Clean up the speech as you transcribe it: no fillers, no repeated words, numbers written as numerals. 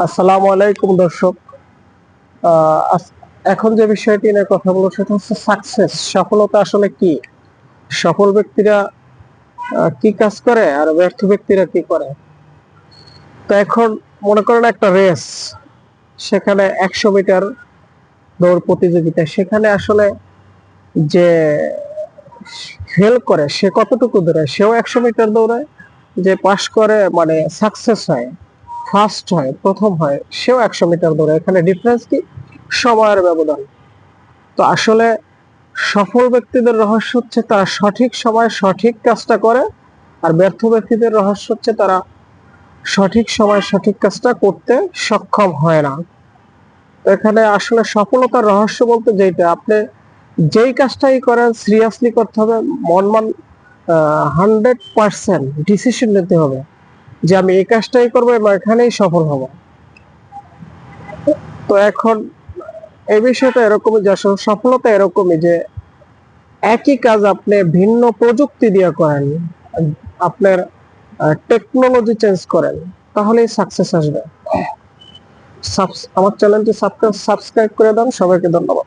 আসসালামু আলাইকুম দর্শক। এখন যে বিষয়টি নিয়ে কথা বলবো সেটা হচ্ছে সাকসেস, সফলতা আসলে কি? সফল ব্যক্তিরা কি কাজ করে আর ব্যর্থ ব্যক্তিরা কি করে? তো এখন মনে করেন একটা রেস, সেখানে 100 মিটার দৌড় প্রতিযোগিতা, সেখানে আসলে যে ফেল করে সে কতটুকু দৌড়ায়? সেও 100 মিটার দৌড়ায়। যে পাশ করে মানে সাকসেস হয়, ফার্স্ট হয়, প্রথম হয়, সেও 100 মিটার দৌড়ায়। এখানে ডিফারেন্স কি? সময়ের ব্যবধান। তো আসলে সফল ব্যক্তিদের রহস্য হচ্ছে তারা সঠিক সময়ে সঠিক কাজটা করে, আর ব্যর্থ ব্যক্তিদের রহস্য হচ্ছে তারা সঠিক সময়ে সঠিক কাজটা করতে সক্ষম হয় না। এখানে আসলে সফলতার রহস্য বলতে যেটা, আপনি যেই কাজটাই করেন সিরিয়াসলি করতে হবে, মন 100% ডিসিশন নিতে হবে যে আমি এই কাজটাই করবো এবং এখানেই সফল হব। তো এখন এই বিষয়টা এরকমই যে আসলে সফলতা এরকমই যে একই কাজ আপনি ভিন্ন প্রযুক্তি দিয়ে করেন, আপনার টেকনোলজি চেঞ্জ করেন, তাহলেই সাকসেস আসবে। আমার চ্যানেলটি সাবস্ক্রাইব করে দেন। সবাইকে ধন্যবাদ।